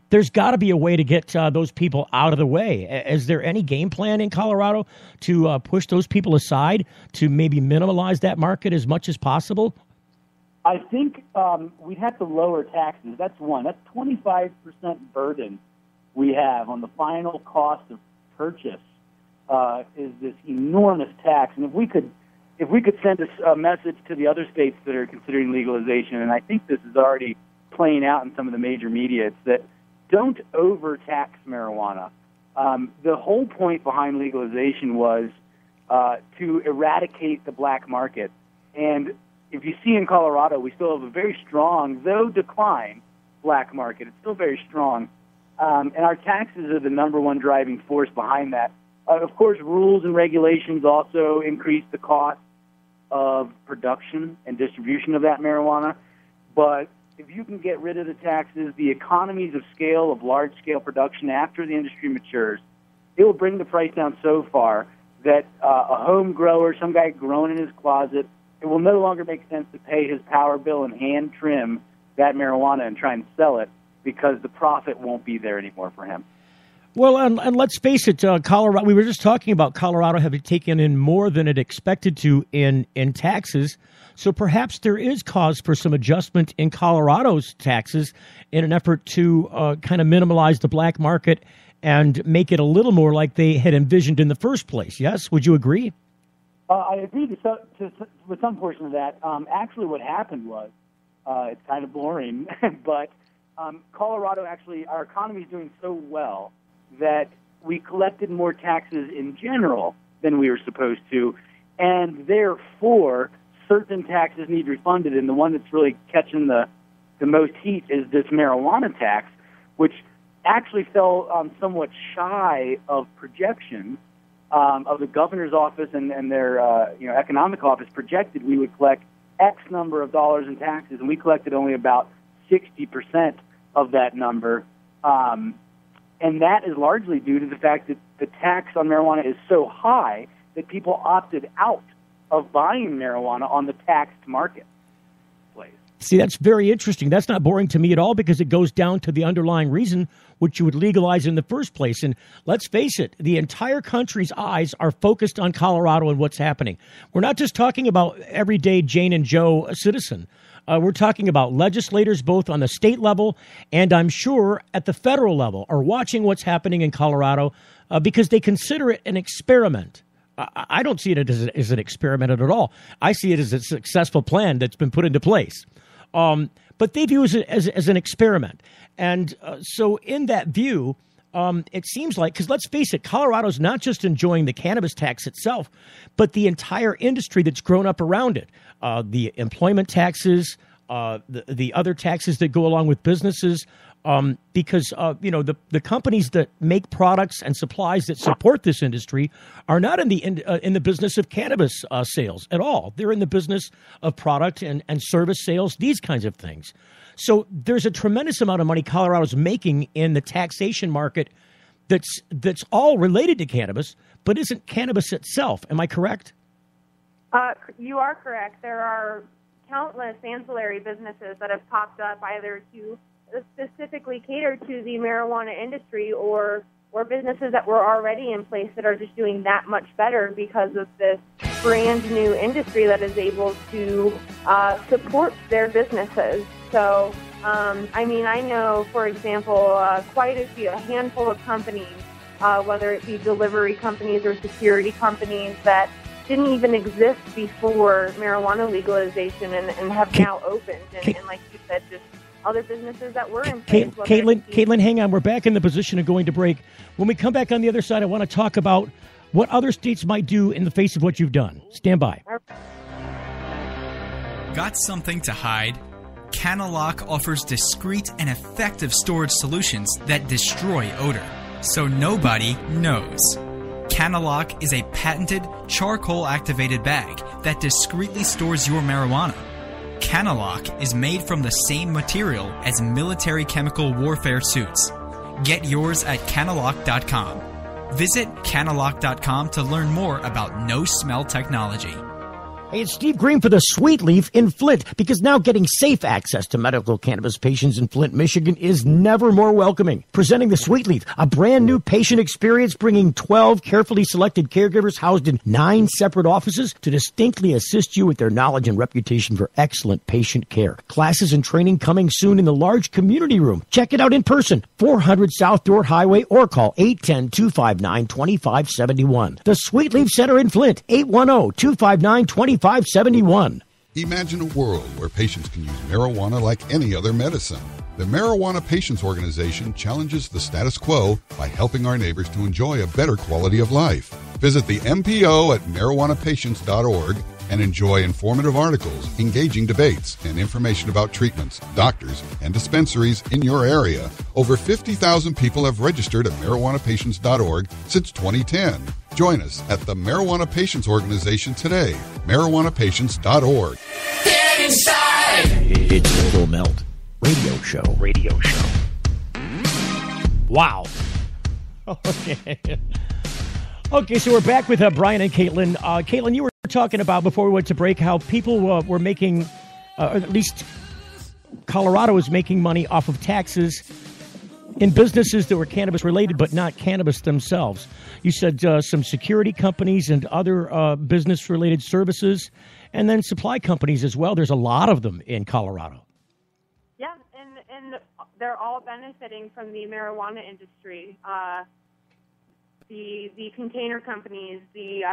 There's got to be a way to get those people out of the way. Is there any game plan in Colorado to push those people aside to maybe minimize that market as much as possible? I think we'd have to lower taxes. That's one. That's 25% burden we have on the final cost of purchase is this enormous tax. And if we could send a message to the other states that are considering legalization, and I think this is already playing out in some of the major media, it's that don't overtax marijuana. The whole point behind legalization was to eradicate the black market. And if you see in Colorado, we still have a very strong, though decline, black market. It's still very strong. And our taxes are the number one driving force behind that. Of course, rules and regulations also increase the cost of production and distribution of that marijuana. But if you can get rid of the taxes, the economies of scale of large-scale production after the industry matures, it will bring the price down so far that a home grower, some guy growing in his closet, it will no longer make sense to pay his power bill and hand trim that marijuana and try and sell it because the profit won't be there anymore for him. Well, and let's face it, Colorado. We were just talking about Colorado having taken in more than it expected to in taxes. So perhaps there is cause for some adjustment in Colorado's taxes in an effort to kind of minimize the black market and make it a little more like they had envisioned in the first place. Yes? Would you agree? I agree with some portion of that. Actually, what happened was It's kind of boring. But Colorado, actually, our economy is doing so well that we collected more taxes in general than we were supposed to, and therefore certain taxes need refunded, and the one that's really catching the most heat is this marijuana tax, which actually fell somewhat shy of projections of the governor's office and their economic office projected we would collect X number of dollars in taxes, and we collected only about 60% of that number. And that is largely due to the fact that the tax on marijuana is so high that people opted out of buying marijuana on the taxed market. See, that's very interesting. That's not boring to me at all because it goes down to the underlying reason which you would legalize in the first place. And let's face it, the entire country's eyes are focused on Colorado and what's happening. We're not just talking about everyday Jane and Joe citizen. We're talking about legislators both on the state level and I'm sure at the federal level are watching what's happening in Colorado because they consider it an experiment. I don't see it as an experiment at all. I see it as a successful plan that's been put into place. But they view it as an experiment. And so in that view, it seems like, because let's face it, Colorado's not just enjoying the cannabis tax itself, but the entire industry that's grown up around it. The employment taxes, the other taxes that go along with businesses, because the companies that make products and supplies that support this industry are not in the business of cannabis sales at all. They're in the business of product and service sales, these kinds of things. So there's a tremendous amount of money Colorado's making in the taxation market that's all related to cannabis, but isn't cannabis itself. Am I correct? You are correct. There are countless ancillary businesses that have popped up either to specifically cater to the marijuana industry or businesses that were already in place that are just doing that much better because of this brand new industry that is able to support their businesses. So, I know, for example, a handful of companies, whether it be delivery companies or security companies that didn't even exist before marijuana legalization and have now opened. And like you said, just other businesses that were in place. Caitlin, hang on. We're back in the position of going to break. When we come back on the other side, I want to talk about what other states might do in the face of what you've done. Stand by. Got something to hide? Canalock offers discreet and effective storage solutions that destroy odor, so nobody knows. Canalock is a patented charcoal-activated bag that discreetly stores your marijuana. Canalock is made from the same material as military chemical warfare suits. Get yours at canalock.com. Visit canalock.com to learn more about no-smell technology. Hey, it's Steve Green for the Sweet Leaf in Flint, because now getting safe access to medical cannabis patients in Flint, Michigan is never more welcoming. Presenting the Sweet Leaf, a brand new patient experience bringing 12 carefully selected caregivers housed in 9 separate offices to distinctly assist you with their knowledge and reputation for excellent patient care. Classes and training coming soon in the large community room. Check it out in person, 400 South Dorr Highway, or call 810-259-2571. The Sweet Leaf Center in Flint, 810-259-2571. Imagine a world where patients can use marijuana like any other medicine. The Marijuana Patients Organization challenges the status quo by helping our neighbors to enjoy a better quality of life. Visit the MPO at marijuanapatients.org and enjoy informative articles, engaging debates, and information about treatments, doctors, and dispensaries in your area. Over 50,000 people have registered at marijuanapatients.org since 2010. Join us at the Marijuana Patients Organization today, marijuanapatients.org. Get inside! It's the Full Melt Radio Show. Wow. Okay. Okay, so we're back with Brian and Caitlin. Caitlin, you were talking about, before we went to break, how people were making, or at least Colorado is making money off of taxes in businesses that were cannabis-related but not cannabis themselves. You said some security companies and other business-related services, and then supply companies as well. There's a lot of them in Colorado. Yeah, and they're all benefiting from the marijuana industry. The container companies, the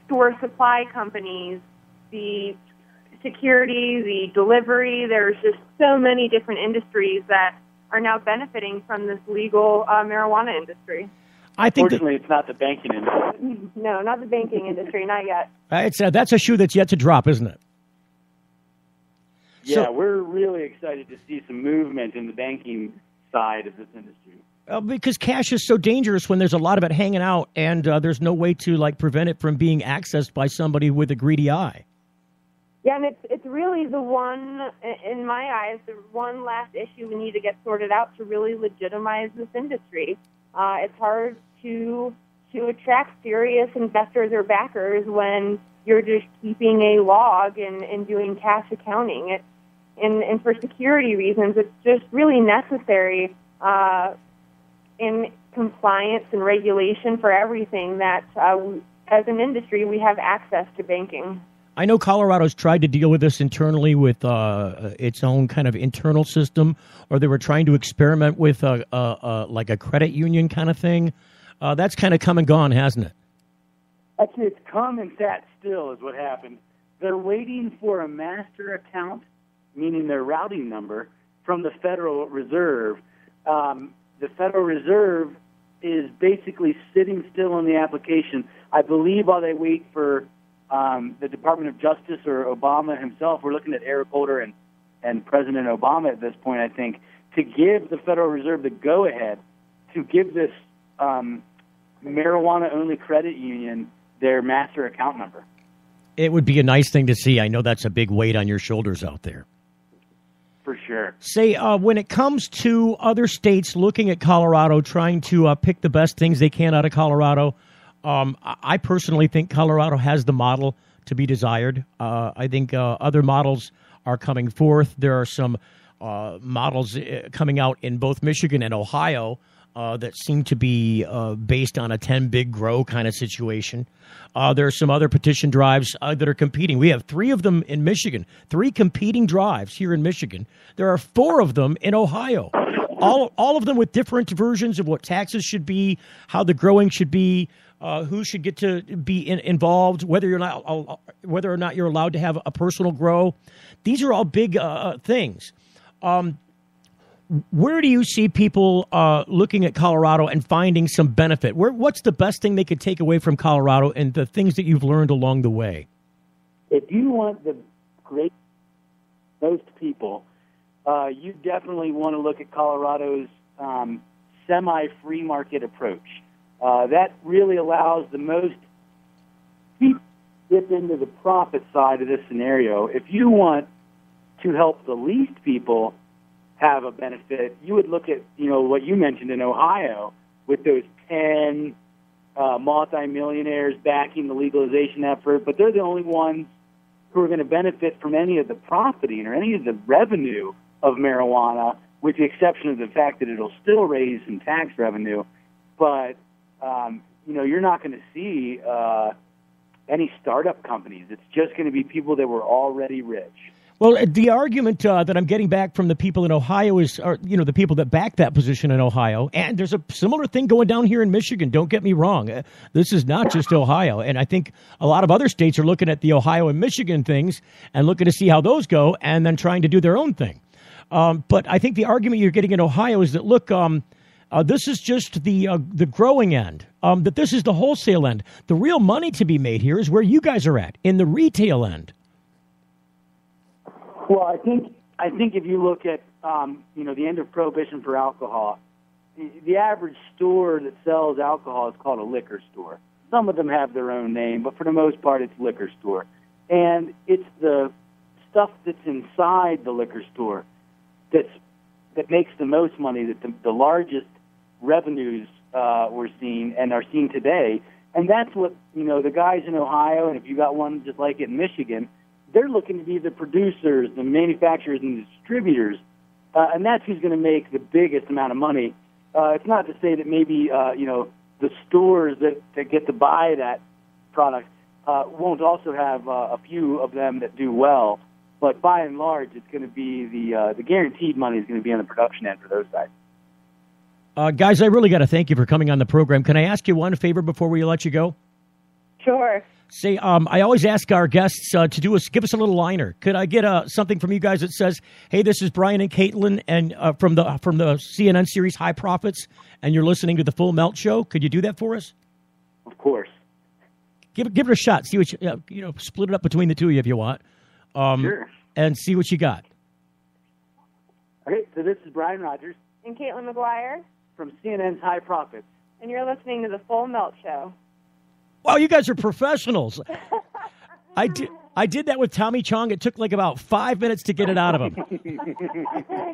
store supply companies, the security, the delivery. There's just so many different industries that are now benefiting from this legal marijuana industry. Fortunately, it's not the banking industry. No, not the banking industry, not yet. That's a shoe that's yet to drop, isn't it? Yeah, we're really excited to see some movement in the banking side of this industry. Because cash is so dangerous when there's a lot of it hanging out, and there's no way to prevent it from being accessed by somebody with a greedy eye. Yeah, and it's really the one, in my eyes, the one last issue we need to get sorted out to really legitimize this industry. It's hard to attract serious investors or backers when you're just keeping a log and doing cash accounting. And for security reasons, it's just really necessary in compliance and regulation for everything that, as an industry, we have access to banking. I know Colorado's tried to deal with this internally with its own kind of internal system, or they were trying to experiment with like a credit union kind of thing. That's kind of come and gone, hasn't it? Actually, it's come and sat still is what happened. They're waiting for a master account, meaning their routing number, from the Federal Reserve. The Federal Reserve is basically sitting still on the application, I believe, while they wait for the Department of Justice or Obama himself. We're looking at Eric Holder and President Obama at this point, I think, to give the Federal Reserve the go-ahead to give this marijuana-only credit union their master account number. It would be a nice thing to see. I know that's a big weight on your shoulders out there. For sure. Say, when it comes to other states looking at Colorado, trying to pick the best things they can out of Colorado, I personally think Colorado has the model to be desired. I think other models are coming forth. There are some models coming out in both Michigan and Ohio that seem to be based on a 10 big grow kind of situation. There are some other petition drives that are competing. We have 3 of them in Michigan, 3 competing drives here in Michigan. There are 4 of them in Ohio, all of them with different versions of what taxes should be, how the growing should be, who should get to be involved, whether or not you're allowed to have a personal grow. These are all big things. Where do you see people looking at Colorado and finding some benefit? What's the best thing they could take away from Colorado and the things that you've learned along the way? If you want the great most people, you definitely want to look at Colorado's semi-free market approach. That really allows the most people to dip into the profit side of this scenario. If you want to help the least people have a benefit, you would look at, what you mentioned in Ohio with those 10 multimillionaires backing the legalization effort, but they're the only ones who are going to benefit from any of the profiting or any of the revenue of marijuana, with the exception of the fact that it'll still raise some tax revenue. But, you're not going to see any startup companies. It's just going to be people that were already rich. Well, the argument that I'm getting back from the people in Ohio is, the people that back that position in Ohio, and there's a similar thing going down here in Michigan. Don't get me wrong. This is not just Ohio. And I think a lot of other states are looking at the Ohio and Michigan things and looking to see how those go and then trying to do their own thing. But I think the argument you're getting in Ohio is that, look, this is just the growing end, that this is the wholesale end. The real money to be made here is where you guys are at, in the retail end. Well, I think if you look at the end of prohibition for alcohol, the average store that sells alcohol is called a liquor store. Some of them have their own name, but for the most part, it's liquor store. And it's the stuff that's inside the liquor store that makes the most money, that the largest revenues we're seeing and are seeing today. And that's what the guys in Ohio, and if you got one just like it in Michigan, they're looking to be the producers, the manufacturers, and the distributors, and that's who's going to make the biggest amount of money. It's not to say that maybe the stores that get to buy that product won't also have a few of them that do well, but by and large, it's going to be the guaranteed money is going to be on the production end for those guys. Guys, I really got to thank you for coming on the program. Can I ask you one favor before we let you go? Sure. Say, I always ask our guests to give us a little liner. Could I get something from you guys that says, "Hey, this is Brian and Caitlin, and from the CNN series High Profits, and you're listening to the Full Melt Show"? Could you do that for us? Of course. Give it a shot. See what split it up between the two of you if you want. Sure. And see what you got. Okay, so this is Brian Rogers And Caitlin McGuire. from CNN's High Profits. And you're listening to the Full Melt Show. Wow, you guys are professionals. I did that with Tommy Chong. It took like about 5 minutes to get it out of him.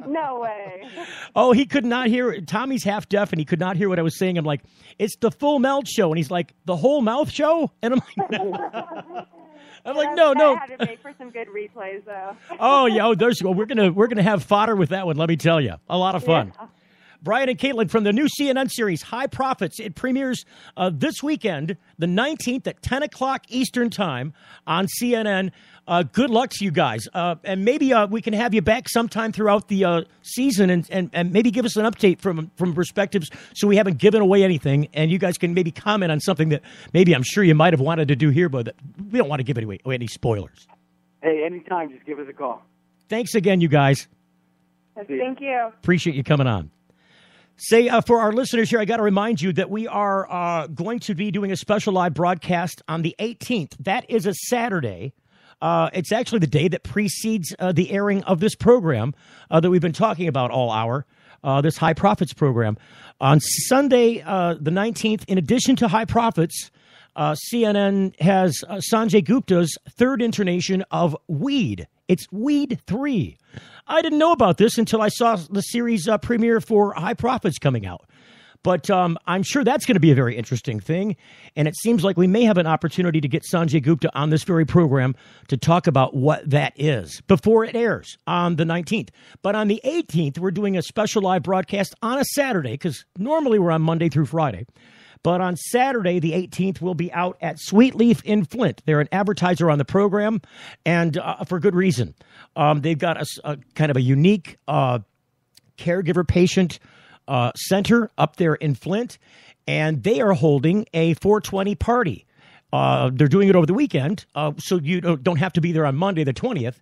No way. Oh, he could not hear. Tommy's half deaf, and he could not hear what I was saying. I'm like, "It's the Full Melt Show," and he's like, "The Whole Mouth Show?" And I'm like, no. I had to make for some good replays, though. Oh yeah, we're gonna have fodder with that one. Let me tell you, a lot of fun. Yeah. Brian and Caitlin from the new CNN series, High Profits. It premieres this weekend, the 19th at 10 o'clock Eastern Time on CNN. Good luck to you guys. And maybe we can have you back sometime throughout the season and maybe give us an update from perspectives so we haven't given away anything. And you guys can maybe comment on something that maybe I'm sure you might have wanted to do here, but we don't want to give away any spoilers. Hey, anytime, just give us a call. Thanks again, you guys. Thank you. Appreciate you coming on. Say, for our listeners here, I got to remind you that we are going to be doing a special live broadcast on the 18th. That is a Saturday. It's actually the day that precedes the airing of this program that we've been talking about all hour, this High Profits program. On Sunday, the 19th, in addition to High Profits, CNN has Sanjay Gupta's third incarnation of Weed. It's Weed 3. I didn't know about this until I saw the series premiere for High Profits coming out. But I'm sure that's going to be a very interesting thing. And it seems like we may have an opportunity to get Sanjay Gupta on this very program to talk about what that is before it airs on the 19th. But on the 18th, we're doing a special live broadcast on a Saturday, because normally we're on Monday through Friday. But on Saturday, the 18th, we'll be out at Sweet Leaf in Flint. They're an advertiser on the program, and for good reason. They've got a kind of a unique caregiver-patient center up there in Flint, and they are holding a 420 party. They're doing it over the weekend, so you don't have to be there on Monday, the 20th.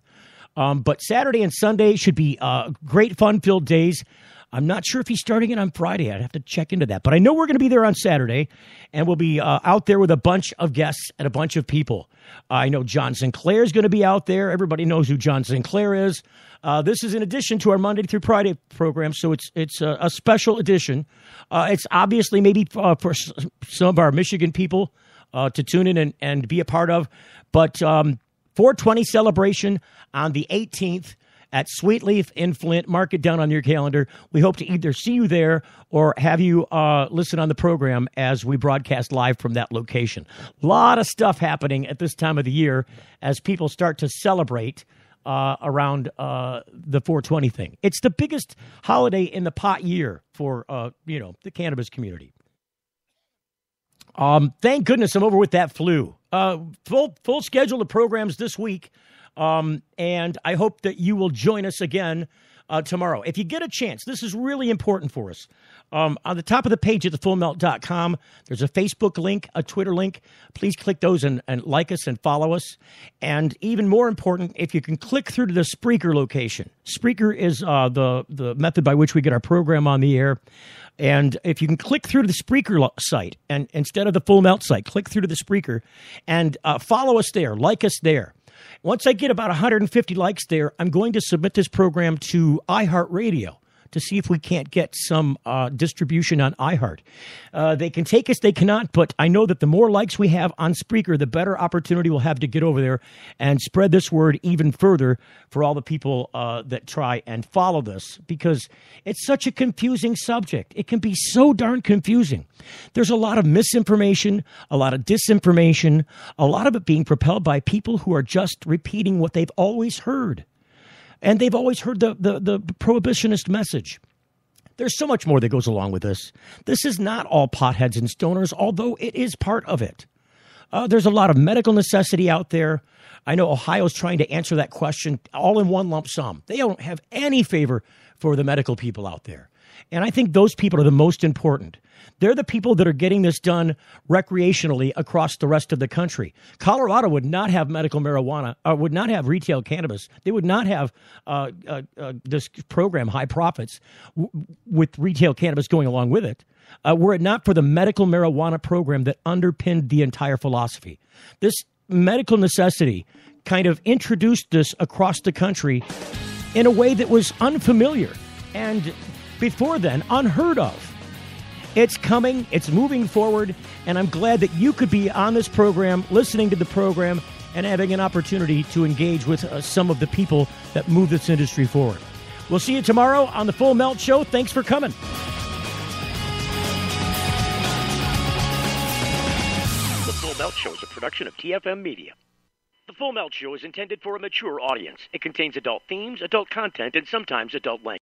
But Saturday and Sunday should be great, fun-filled days. I'm not sure if he's starting it on Friday. I'd have to check into that. But I know we're going to be there on Saturday, and we'll be out there with a bunch of guests and a bunch of people. I know John Sinclair is going to be out there. Everybody knows who John Sinclair is. This is in addition to our Monday through Friday program, so it's a special edition. It's obviously maybe for some of our Michigan people to tune in and be a part of. But 420 celebration on the 18th. At Sweet Leaf in Flint. Mark it down on your calendar. We hope to either see you there or have you listen on the program as we broadcast live from that location. A lot of stuff happening at this time of the year as people start to celebrate around the 420 thing. It's the biggest holiday in the pot year for the cannabis community. Thank goodness I'm over with that flu. Full schedule of programs this week. And I hope that you will join us again tomorrow. If you get a chance, this is really important for us. On the top of the page at thefullmelt.com, there's a Facebook link, a Twitter link. Please click those and like us and follow us. And even more important, if you can click through to the Spreaker location. Spreaker is the method by which we get our program on the air. And if you can click through to the Spreaker site, and instead of the Full Melt site, click through to the Spreaker and follow us there, like us there. Once I get about 150 likes there, I'm going to submit this program to iHeartRadio to see if we can't get some distribution on iHeart. They can take us, they cannot, but I know that the more likes we have on Spreaker, the better opportunity we'll have to get over there and spread this word even further for all the people that try and follow this, because it's such a confusing subject. It can be so darn confusing. There's a lot of misinformation, a lot of disinformation, a lot of it being propelled by people who are just repeating what they've always heard. And they've always heard the prohibitionist message. There's so much more that goes along with this. This is not all potheads and stoners, although it is part of it. There's a lot of medical necessity out there. I know Ohio's trying to answer that question all in one lump sum. They don't have any favor for the medical people out there. And I think those people are the most important. They're the people that are getting this done recreationally across the rest of the country. Colorado would not have medical marijuana, would not have retail cannabis. They would not have this program, High Profits, with retail cannabis going along with it, were it not for the medical marijuana program that underpinned the entire philosophy. This medical necessity kind of introduced this across the country in a way that was unfamiliar and before then unheard of. It's coming, it's moving forward, and I'm glad that you could be on this program, listening to the program, and having an opportunity to engage with some of the people that move this industry forward. We'll see you tomorrow on The Full Melt Show. Thanks for coming. The Full Melt Show is a production of TFM Media. The Full Melt Show is intended for a mature audience. It contains adult themes, adult content, and sometimes adult language.